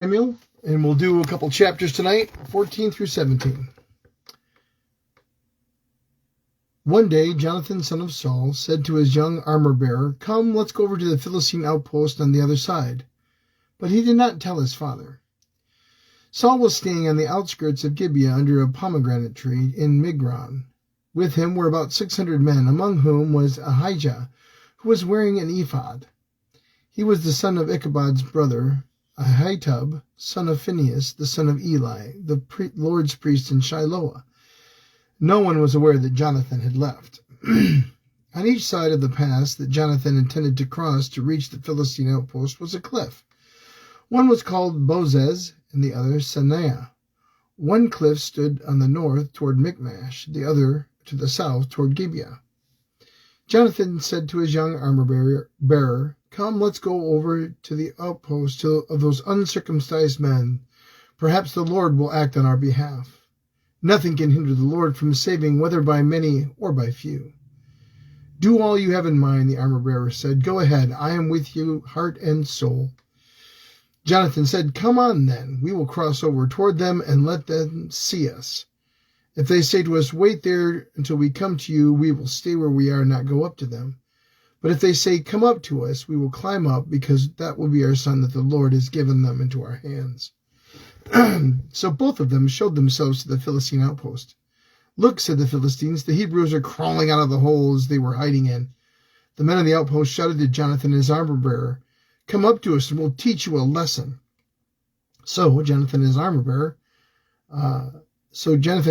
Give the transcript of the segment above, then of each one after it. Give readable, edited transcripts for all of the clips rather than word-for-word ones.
Samuel, and we'll do a couple chapters tonight, 14 through 17. One day, Jonathan, son of Saul, said to his young armor-bearer, "Come, let's go over to the Philistine outpost on the other side." But he did not tell his father. Saul was staying on the outskirts of Gibeah under a pomegranate tree in Migron. With him were about 600 men, among whom was Ahijah, who was wearing an ephod. He was the son of Ichabod's brother, Ahitub, son of Phinehas, the son of Eli, the Lord's priest in Shiloh. No one was aware that Jonathan had left. On each side of the pass that Jonathan intended to cross to reach the Philistine outpost was a cliff. One was called Bozez, and the other Sanaa. One cliff stood on the north toward Michmash, the other to the south toward Gibeah. Jonathan said to his young armor-bearer, "Come, let's go over to the outpost of those uncircumcised men. Perhaps the Lord will act on our behalf. Nothing can hinder the Lord from saving, whether by many or by few." "Do all you have in mind," the armor-bearer said. "Go ahead. I am with you, heart and soul." Jonathan said, "Come on, then. We will cross over toward them and let them see us. If they say to us, 'Wait there until we come to you,' we will stay where we are and not go up to them. But if they say, 'Come up to us,' we will climb up, because that will be our sign that the Lord has given them into our hands." So both of them showed themselves to the Philistine outpost. "Look," said the Philistines, "the Hebrews are crawling out of the holes they were hiding in." The men of the outpost shouted to Jonathan and his armor-bearer, "Come up to us and we'll teach you a lesson." So Jonathan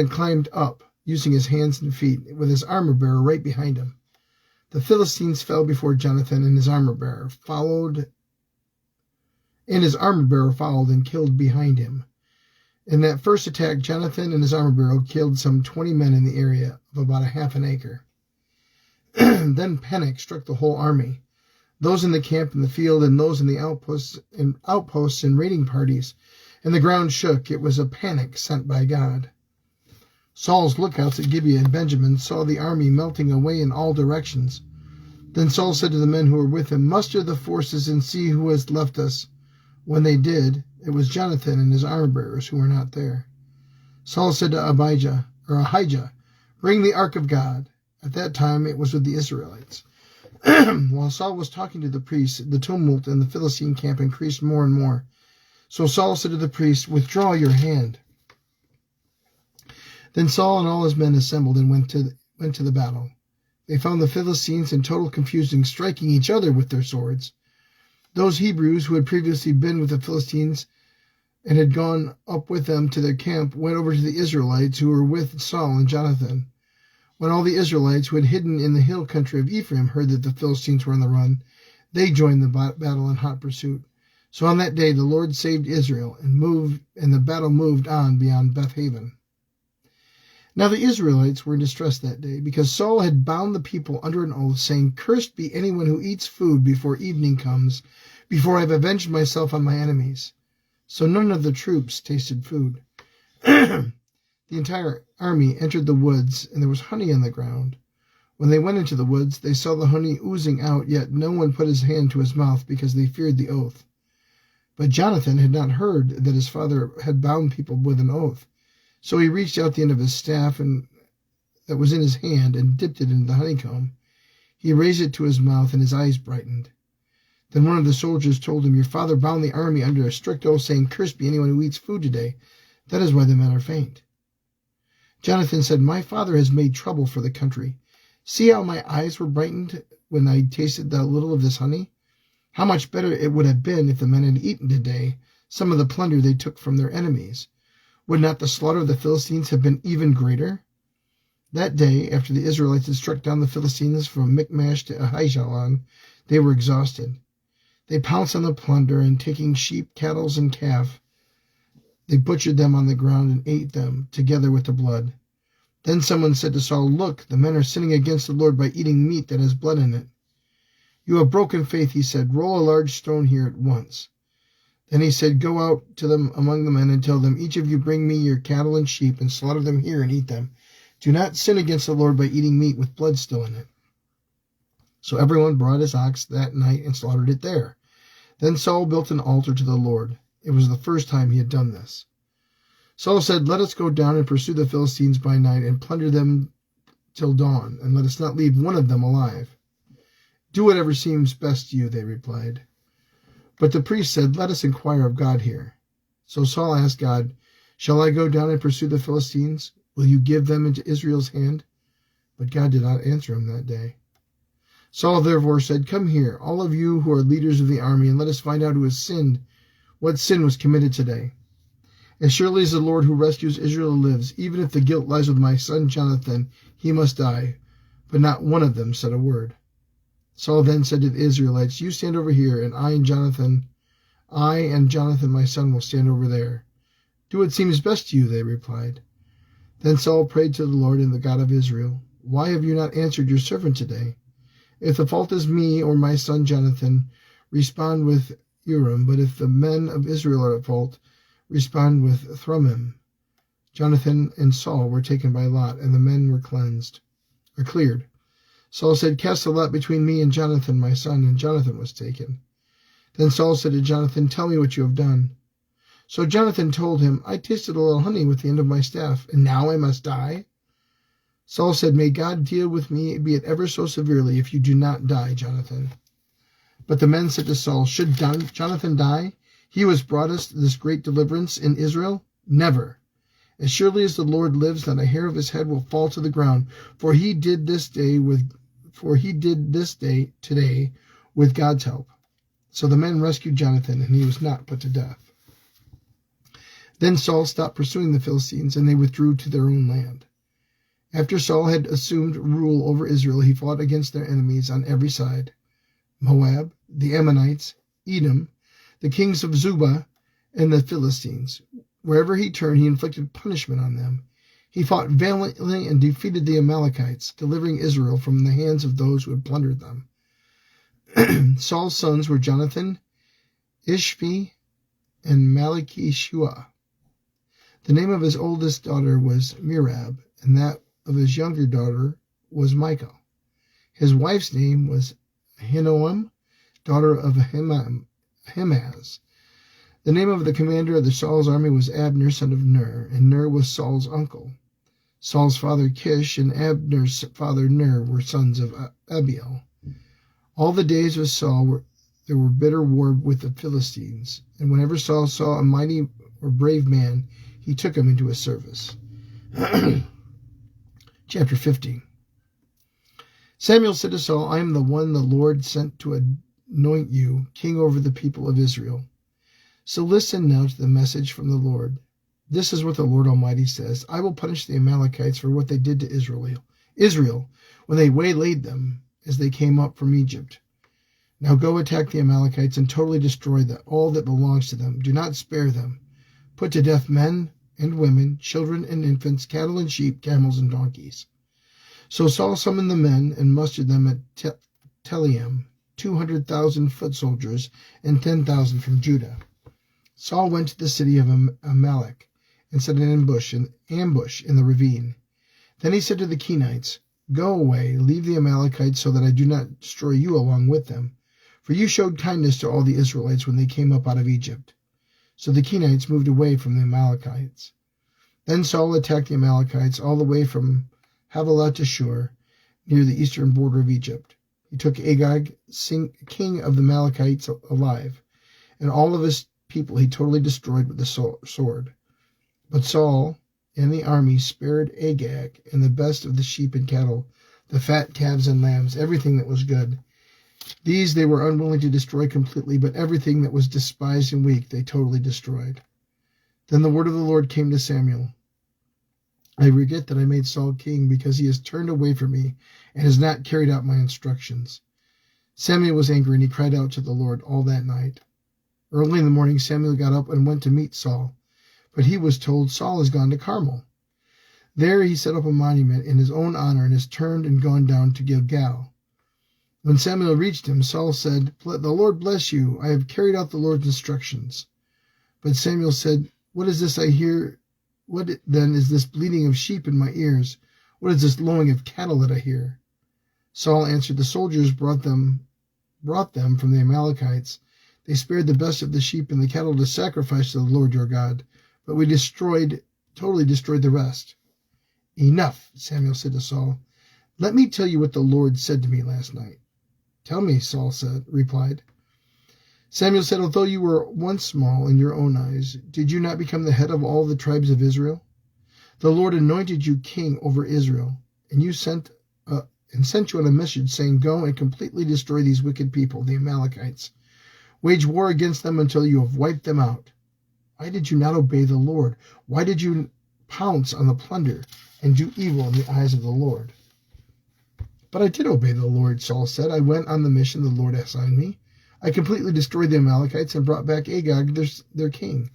climbed up, using his hands and feet, with his armor-bearer right behind him. The Philistines fell before Jonathan, and his armor-bearer followed and killed behind him. In that first attack, Jonathan and his armor-bearer killed some 20 men in the area of about a half an acre. Then panic struck the whole army, those in the camp in the field and those in the outposts and raiding parties, and the ground shook. It was a panic sent by God. Saul's lookouts at Gibeah and Benjamin saw the army melting away in all directions. Then Saul said to the men who were with him, "Muster the forces and see who has left us." When they did, it was Jonathan and his armor-bearers who were not there. Saul said to Ahijah, "Bring the ark of God." At that time it was with the Israelites. While Saul was talking to the priests, the tumult in the Philistine camp increased more and more. So Saul said to the priests, "Withdraw your hand." Then Saul and all his men assembled and went to the battle. They found the Philistines in total confusion, striking each other with their swords. Those Hebrews who had previously been with the Philistines and had gone up with them to their camp went over to the Israelites who were with Saul and Jonathan. When all the Israelites who had hidden in the hill country of Ephraim heard that the Philistines were on the run, they joined the battle in hot pursuit. So on that day the Lord saved Israel, and the battle moved on beyond Beth-haven. Now the Israelites were in distress that day, because Saul had bound the people under an oath, saying, "Cursed be anyone who eats food before evening comes, before I have avenged myself on my enemies." So none of the troops tasted food. The entire army entered the woods, and there was honey on the ground. When they went into the woods, they saw the honey oozing out, yet no one put his hand to his mouth, because they feared the oath. But Jonathan had not heard that his father had bound people with an oath. So he reached out the end of his staff that was in his hand and dipped it into the honeycomb. He raised it to his mouth, and his eyes brightened. Then one of the soldiers told him, "Your father bound the army under a strict oath, saying, 'Cursed be anyone who eats food today.' That is why the men are faint." Jonathan said, "My father has made trouble for the country. See how my eyes were brightened when I tasted a little of this honey? How much better it would have been if the men had eaten today some of the plunder they took from their enemies. Would not the slaughter of the Philistines have been even greater?" That day, after the Israelites had struck down the Philistines from Michmash to Aijalon, they were exhausted. They pounced on the plunder, and taking sheep, cattle, and calf, they butchered them on the ground and ate them, together with the blood. Then someone said to Saul, "Look, the men are sinning against the Lord by eating meat that has blood in it." "You have broken faith," he said. "Roll a large stone here at once." Then he said, "Go out to them among the men and tell them, 'Each of you bring me your cattle and sheep, and slaughter them here and eat them. Do not sin against the Lord by eating meat with blood still in it.'" So everyone brought his ox that night and slaughtered it there. Then Saul built an altar to the Lord. It was the first time he had done this. Saul said, "Let us go down and pursue the Philistines by night and plunder them till dawn, and let us not leave one of them alive." "Do whatever seems best to you," they replied. But the priest said, "Let us inquire of God here." So Saul asked God, "Shall I go down and pursue the Philistines? Will you give them into Israel's hand?" But God did not answer him that day. Saul therefore said, "Come here, all of you who are leaders of the army, and let us find out who has sinned, what sin was committed today. As surely as the Lord who rescues Israel lives, even if the guilt lies with my son Jonathan, he must die." But not one of them said a word. Saul then said to the Israelites, "You stand over here, and I and Jonathan my son will stand over there." "Do what seems best to you," they replied. Then Saul prayed to the Lord and the God of Israel, "Why have you not answered your servant today? If the fault is me or my son Jonathan, respond with Urim, but if the men of Israel are at fault, respond with Thummim." Jonathan and Saul were taken by lot, and the men were cleared. Saul said, "Cast a lot between me and Jonathan my son," and Jonathan was taken. Then Saul said to Jonathan, "Tell me what you have done." So Jonathan told him, "I tasted a little honey with the end of my staff, and now I must die?" Saul said, "May God deal with me, be it ever so severely, if you do not die, Jonathan." But the men said to Saul, "Should Jonathan die? He who has brought us this great deliverance in Israel? Never. As surely as the Lord lives, not a hair of his head will fall to the ground, for he did this today with God's help." So the men rescued Jonathan, and he was not put to death. Then Saul stopped pursuing the Philistines, and they withdrew to their own land. After Saul had assumed rule over Israel, he fought against their enemies on every side: Moab, the Ammonites, Edom, the kings of Zobah, and the Philistines. Wherever he turned, he inflicted punishment on them. He fought valiantly and defeated the Amalekites, delivering Israel from the hands of those who had plundered them. Saul's sons were Jonathan, Ishvi, and Malchishua. The name of his oldest daughter was Merab, and that of his younger daughter was Michal. His wife's name was Ahinoam, daughter of Ahimaaz. The name of the commander of the Saul's army was Abner, son of Ner, and Ner was Saul's uncle. Saul's father Kish and Abner's father Ner were sons of Abiel. All the days of Saul there were bitter war with the Philistines, and whenever Saul saw a mighty or brave man, he took him into his service. Chapter 50. Samuel said to Saul, "I am the one the Lord sent to anoint you king over the people of Israel. So listen now to the message from the Lord. This is what the Lord Almighty says: I will punish the Amalekites for what they did to Israel when they waylaid them as they came up from Egypt. Now go attack the Amalekites and totally destroy all that belongs to them. Do not spare them. Put to death men and women, children and infants, cattle and sheep, camels and donkeys." So Saul summoned the men and mustered them at Telaim, 200,000 foot soldiers and 10,000 from Judah. Saul went to the city of Amalek and set an ambush in the ravine. Then he said to the Kenites, "Go away, leave the Amalekites, so that I do not destroy you along with them. For you showed kindness to all the Israelites when they came up out of Egypt." So the Kenites moved away from the Amalekites. Then Saul attacked the Amalekites all the way from Havilah to Shur, near the eastern border of Egypt. He took Agag, king of the Amalekites, alive, and all of his people he totally destroyed with the sword. But Saul and the army spared Agag and the best of the sheep and cattle, the fat calves and lambs, everything that was good. These they were unwilling to destroy completely, but everything that was despised and weak they totally destroyed. Then the word of the Lord came to Samuel. "I regret that I made Saul king, because he has turned away from me and has not carried out my instructions." Samuel was angry, and he cried out to the Lord all that night. Early in the morning Samuel got up and went to meet Saul, but he was told, "Saul has gone to Carmel." There he set up a monument in his own honor and has turned and gone down to Gilgal. When Samuel reached him, Saul said, "The Lord bless you. I have carried out the Lord's instructions." But Samuel said, "What is this I hear? What then is this bleating of sheep in my ears? What is this lowing of cattle that I hear?" Saul answered, "The soldiers brought them from the Amalekites. They spared the best of the sheep and the cattle to sacrifice to the Lord your God, but we totally destroyed the rest." "Enough," Samuel said to Saul. "Let me tell you what the Lord said to me last night." "Tell me," Saul replied. Samuel said, "Although you were once small in your own eyes, did you not become the head of all the tribes of Israel? The Lord anointed you king over Israel, and sent you on a mission, saying, 'Go and completely destroy these wicked people, the Amalekites. Wage war against them until you have wiped them out.' Why did you not obey the Lord? Why did you pounce on the plunder and do evil in the eyes of the Lord?" "But I did obey the Lord," Saul said. "I went on the mission the Lord assigned me. I completely destroyed the Amalekites and brought back Agag, their king.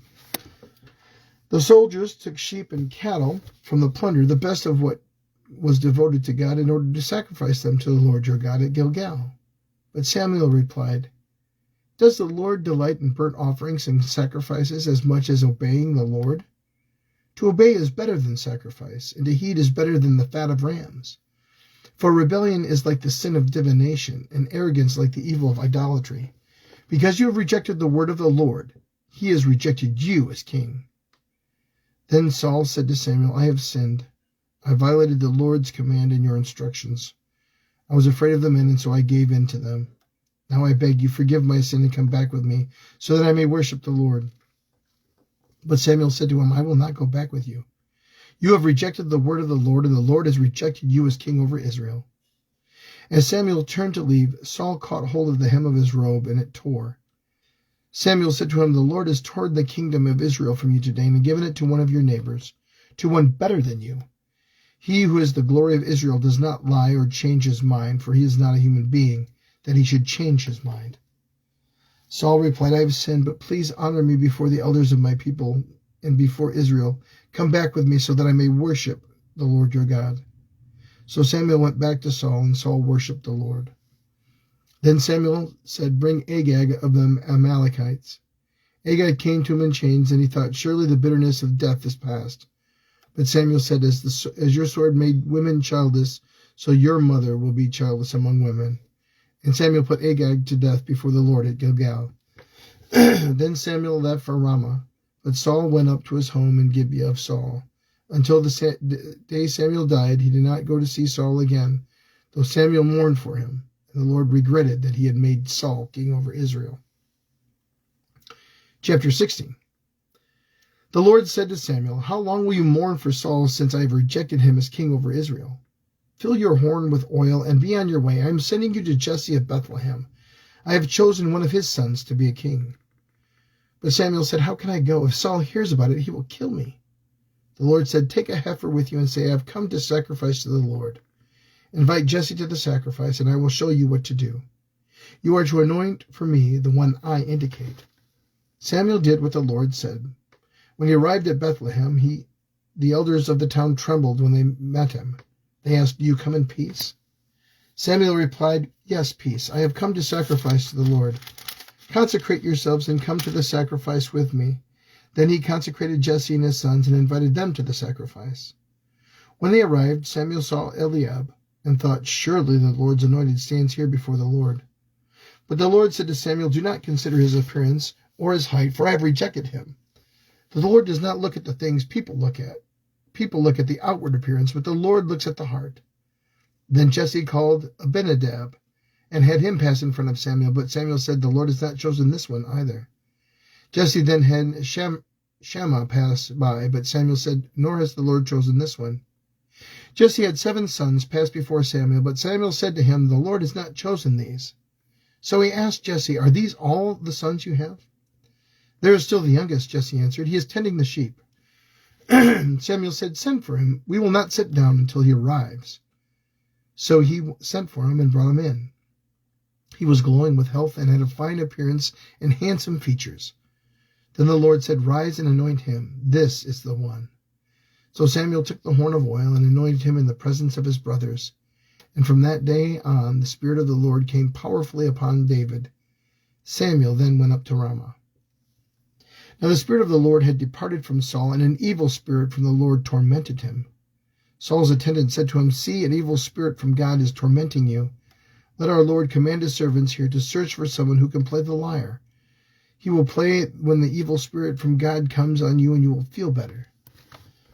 The soldiers took sheep and cattle from the plunder, the best of what was devoted to God, in order to sacrifice them to the Lord your God at Gilgal." But Samuel replied, "Does the Lord delight in burnt offerings and sacrifices as much as obeying the Lord? To obey is better than sacrifice, and to heed is better than the fat of rams. For rebellion is like the sin of divination, and arrogance like the evil of idolatry. Because you have rejected the word of the Lord, he has rejected you as king." Then Saul said to Samuel, "I have sinned. I violated the Lord's command and your instructions. I was afraid of the men, and so I gave in to them. Now I beg you, forgive my sin and come back with me, so that I may worship the Lord." But Samuel said to him, "I will not go back with you. You have rejected the word of the Lord, and the Lord has rejected you as king over Israel." As Samuel turned to leave, Saul caught hold of the hem of his robe, and it tore. Samuel said to him, "The Lord has torn the kingdom of Israel from you today and given it to one of your neighbors, to one better than you. He who is the glory of Israel does not lie or change his mind, for he is not a human being, that he should change his mind." Saul replied, "I have sinned, but please honor me before the elders of my people and before Israel. Come back with me so that I may worship the Lord your God." So Samuel went back to Saul, and Saul worshipped the Lord. Then Samuel said, "Bring Agag of the Amalekites." Agag came to him in chains, and he thought, "Surely the bitterness of death is past." But Samuel said, As your sword made women childless, so your mother will be childless among women." And Samuel put Agag to death before the Lord at Gilgal. Then Samuel left for Ramah, but Saul went up to his home in Gibeah of Saul. Until the day Samuel died, he did not go to see Saul again, though Samuel mourned for him, and the Lord regretted that he had made Saul king over Israel. Chapter 16. The Lord said to Samuel, "How long will you mourn for Saul, since I have rejected him as king over Israel? Fill your horn with oil and be on your way. I am sending you to Jesse of Bethlehem. I have chosen one of his sons to be a king." But Samuel said, "How can I go? If Saul hears about it, he will kill me." The Lord said, "Take a heifer with you and say, 'I have come to sacrifice to the Lord.' Invite Jesse to the sacrifice, and I will show you what to do. You are to anoint for me the one I indicate." Samuel did what the Lord said. When he arrived at Bethlehem, the elders of the town trembled when they met him. They asked, "Do you come in peace?" Samuel replied, "Yes, peace. I have come to sacrifice to the Lord. Consecrate yourselves and come to the sacrifice with me." Then he consecrated Jesse and his sons and invited them to the sacrifice. When they arrived, Samuel saw Eliab and thought, "Surely the Lord's anointed stands here before the Lord." But the Lord said to Samuel, "Do not consider his appearance or his height, for I have rejected him. The Lord does not look at the things people look at. People look at the outward appearance, but the Lord looks at the heart." Then Jesse called Abinadab and had him pass in front of Samuel, but Samuel said, "The Lord has not chosen this one either." Jesse then had Shammah pass by, but Samuel said, "Nor has the Lord chosen this one." Jesse had 7 sons pass before Samuel, but Samuel said to him, "The Lord has not chosen these." So he asked Jesse, "Are these all the sons you have?" "There is still the youngest," Jesse answered. "He is tending the sheep." Samuel said, "Send for him. We will not sit down until he arrives." So he sent for him and brought him in. He was glowing with health and had a fine appearance and handsome features. Then the Lord said, "Rise and anoint him. This is the one." So Samuel took the horn of oil and anointed him in the presence of his brothers. And from that day on, the Spirit of the Lord came powerfully upon David. Samuel then went up to Ramah. Now the Spirit of the Lord had departed from Saul, and an evil spirit from the Lord tormented him. Saul's attendant said to him, "See, an evil spirit from God is tormenting you. Let our Lord command his servants here to search for someone who can play the lyre." He will play when the evil spirit from God comes on you, and you will feel better."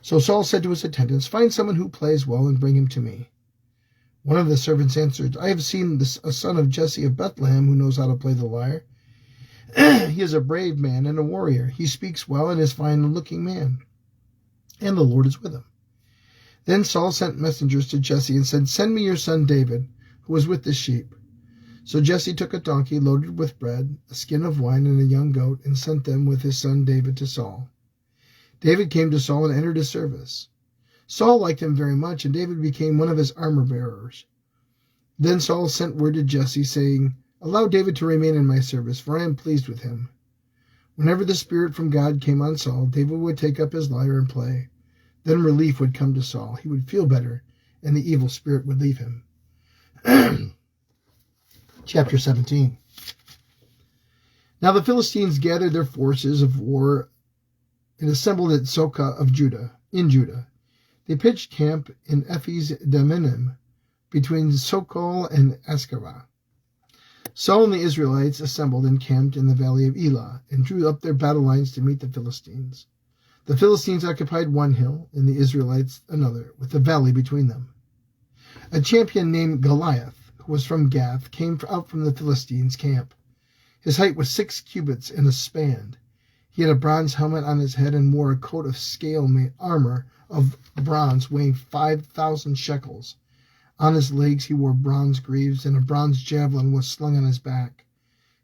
So Saul said to his attendants, "Find someone who plays well and bring him to me." One of the servants answered, "I have seen a son of Jesse of Bethlehem who knows how to play the lyre. He is a brave man and a warrior. He speaks well and is a fine-looking man, and the Lord is with him." Then Saul sent messengers to Jesse and said, "Send me your son David, who is with the sheep." So Jesse took a donkey loaded with bread, a skin of wine, and a young goat, and sent them with his son David to Saul. David came to Saul and entered his service. Saul liked him very much, and David became one of his armor-bearers. Then Saul sent word to Jesse, saying, "Allow David to remain in my service, for I am pleased with him." Whenever the Spirit from God came on Saul, David would take up his lyre and play. Then relief would come to Saul. He would feel better, and the evil spirit would leave him. Chapter 17. Now the Philistines gathered their forces of war and assembled at Socoh of Judah, in Judah. They pitched camp in Ephes-Dammim, between Socoh and Askarah. Saul and the Israelites assembled and camped in the valley of Elah, and drew up their battle lines to meet the Philistines. The Philistines occupied one hill, and the Israelites another, with a valley between them. A champion named Goliath, who was from Gath, came out from the Philistines' camp. His height was 6 cubits and a span. He had a bronze helmet on his head and wore a coat of scale armor of bronze weighing 5,000 shekels. On his legs he wore bronze greaves, and a bronze javelin was slung on his back.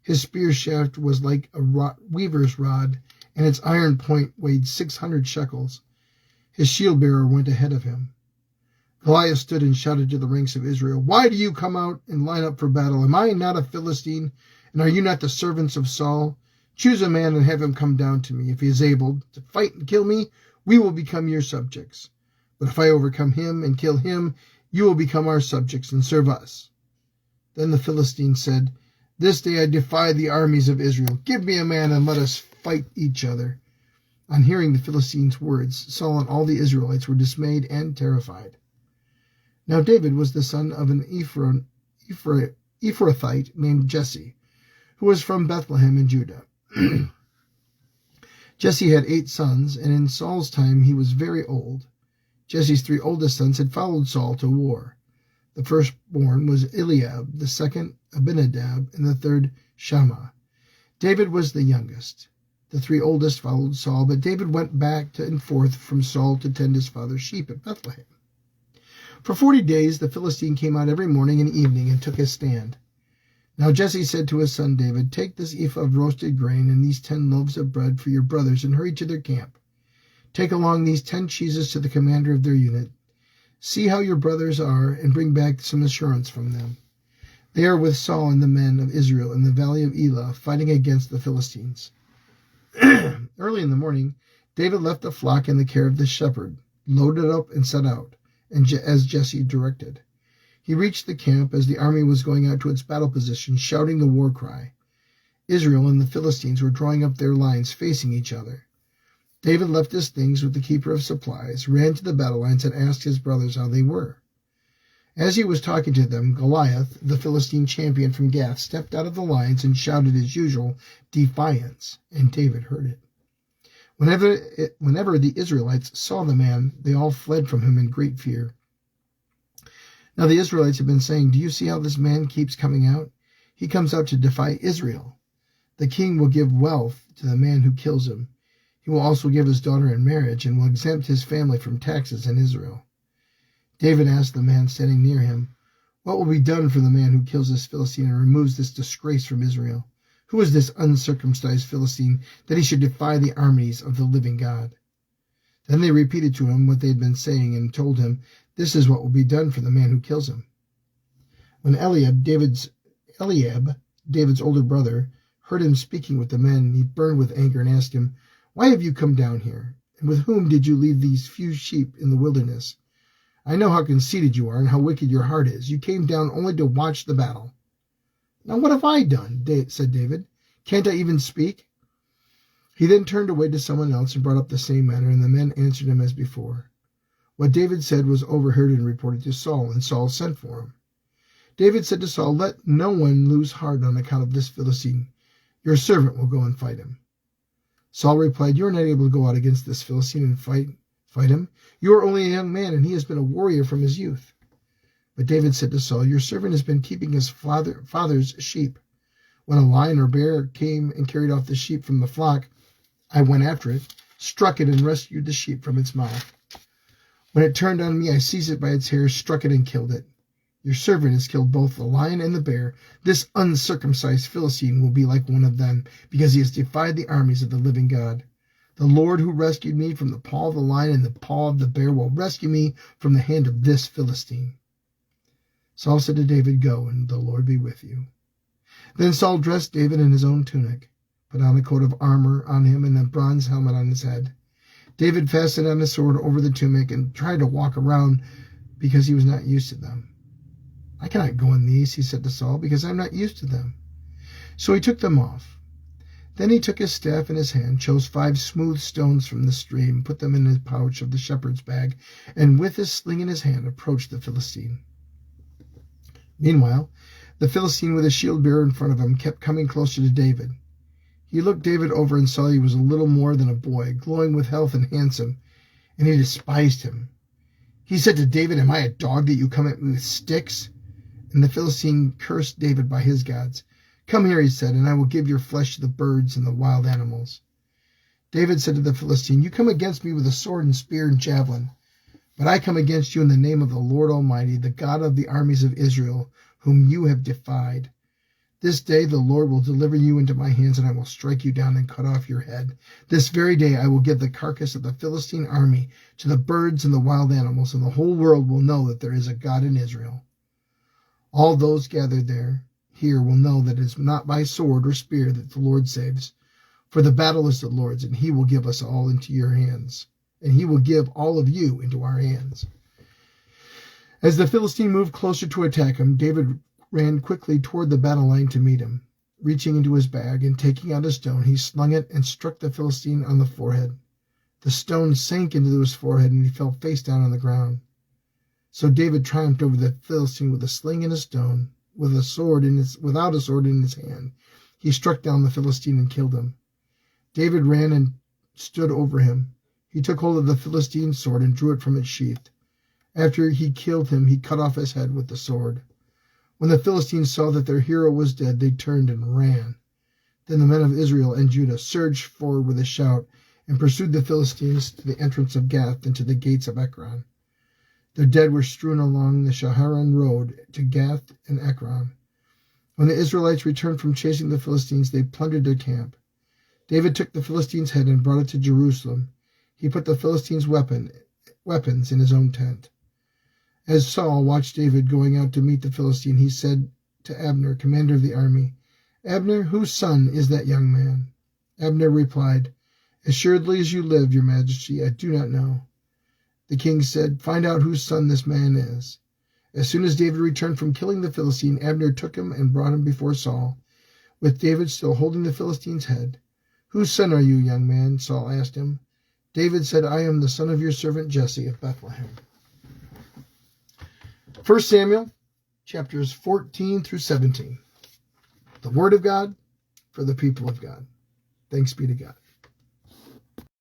His spear shaft was like a weaver's rod, and its iron point weighed 600 shekels. His shield-bearer went ahead of him. Goliath stood and shouted to the ranks of Israel, "Why do you come out and line up for battle? Am I not a Philistine, and are you not the servants of Saul? Choose a man and have him come down to me. If he is able to fight and kill me, we will become your subjects. But if I overcome him and kill him, you will become our subjects and serve us." Then the Philistines said, "This day I defy the armies of Israel. Give me a man and let us fight each other." On hearing the Philistines' words, Saul and all the Israelites were dismayed and terrified. Now David was the son of an Ephrathite named Jesse, who was from Bethlehem in Judah. Jesse had 8 sons, and in Saul's time he was very old. Jesse's 3 oldest sons had followed Saul to war. The firstborn was Eliab, the second Abinadab, and the third Shammah. David was the youngest. The 3 oldest followed Saul, but David went back and forth from Saul to tend his father's sheep at Bethlehem. For 40 days the Philistine came out every morning and evening and took his stand. Now Jesse said to his son David, "Take this ephah of roasted grain and these 10 loaves of bread for your brothers and hurry to their camp. Take along these 10 cheeses to the commander of their unit. See how your brothers are and bring back some assurance from them. They are with Saul and the men of Israel in the valley of Elah, fighting against the Philistines." Early in the morning, David left the flock in the care of the shepherd, loaded up and set out, as Jesse directed. He reached the camp as the army was going out to its battle position, shouting the war cry. Israel and the Philistines were drawing up their lines, facing each other. David left his things with the keeper of supplies, ran to the battle lines, and asked his brothers how they were. As he was talking to them, Goliath, the Philistine champion from Gath, stepped out of the lines and shouted his usual defiance, and David heard it. Whenever the Israelites saw the man, they all fled from him in great fear. Now the Israelites had been saying, "Do you see how this man keeps coming out? He comes out to defy Israel. The king will give wealth to the man who kills him. He will also give his daughter in marriage and will exempt his family from taxes in Israel." David asked the man standing near him, "What will be done for the man who kills this Philistine and removes this disgrace from Israel? Who is this uncircumcised Philistine that he should defy the armies of the living God?" Then they repeated to him what they had been saying and told him, "This is what will be done for the man who kills him." When Eliab, David's older brother, heard him speaking with the men, he burned with anger and asked him, "Why have you come down here? And with whom did you leave these few sheep in the wilderness? I know how conceited you are and how wicked your heart is. You came down only to watch the battle." "Now what have I done?" said David. "Can't I even speak?" He then turned away to someone else and brought up the same matter, and the men answered him as before. What David said was overheard and reported to Saul, and Saul sent for him. David said to Saul, "Let no one lose heart on account of this Philistine. Your servant will go and fight him." Saul replied, "You are not able to go out against this Philistine and fight him. You are only a young man, and he has been a warrior from his youth." But David said to Saul, "Your servant has been keeping his father's sheep. When a lion or bear came and carried off the sheep from the flock, I went after it, struck it, and rescued the sheep from its mouth. When it turned on me, I seized it by its hair, struck it, and killed it. Your servant has killed both the lion and the bear. This uncircumcised Philistine will be like one of them, because he has defied the armies of the living God. The Lord who rescued me from the paw of the lion and the paw of the bear will rescue me from the hand of this Philistine." Saul said to David, "Go, and the Lord be with you." Then Saul dressed David in his own tunic, put on a coat of armor on him and a bronze helmet on his head. David fastened on his sword over the tunic and tried to walk around because he was not used to them. "I cannot go in these," he said to Saul, "because I am not used to them." So he took them off. Then he took his staff in his hand, chose 5 smooth stones from the stream, put them in his pouch of the shepherd's bag, and with his sling in his hand approached the Philistine. Meanwhile, the Philistine with a shield bearer in front of him kept coming closer to David. He looked David over and saw he was a little more than a boy, glowing with health and handsome, and he despised him. He said to David, "Am I a dog that you come at me with sticks?" And the Philistine cursed David by his gods. "Come here," he said, "and I will give your flesh to the birds and the wild animals." David said to the Philistine, "You come against me with a sword and spear and javelin, but I come against you in the name of the Lord Almighty, the God of the armies of Israel, whom you have defied. This day the Lord will deliver you into my hands, and I will strike you down and cut off your head. This very day I will give the carcass of the Philistine army to the birds and the wild animals, and the whole world will know that there is a God in Israel. All those gathered here will know that it is not by sword or spear that the Lord saves, for the battle is the Lord's, and he will give us all into your hands, and he will give all of you into our hands." As the Philistine moved closer to attack him, David ran quickly toward the battle line to meet him. Reaching into his bag and taking out a stone, he slung it and struck the Philistine on the forehead. The stone sank into his forehead, and he fell face down on the ground. So David triumphed over the Philistine with a sling and a stone, without a sword in his hand. He struck down the Philistine and killed him. David ran and stood over him. He took hold of the Philistine's sword and drew it from its sheath. After he killed him, he cut off his head with the sword. When the Philistines saw that their hero was dead, they turned and ran. Then the men of Israel and Judah surged forward with a shout and pursued the Philistines to the entrance of Gath and to the gates of Ekron. Their dead were strewn along the Shaharan road to Gath and Ekron. When the Israelites returned from chasing the Philistines, they plundered their camp. David took the Philistine's head and brought it to Jerusalem. He put the Philistines' weapons in his own tent. As Saul watched David going out to meet the Philistine, he said to Abner, commander of the army, "Abner, whose son is that young man?" Abner replied, "Assuredly as you live, your majesty, I do not know." The king said, "Find out whose son this man is." As soon as David returned from killing the Philistine, Abner took him and brought him before Saul, with David still holding the Philistine's head. "Whose son are you, young man?" Saul asked him. David said, "I am the son of your servant Jesse of Bethlehem." 1 Samuel, chapters 14 through 17. The Word of God for the people of God. Thanks be to God.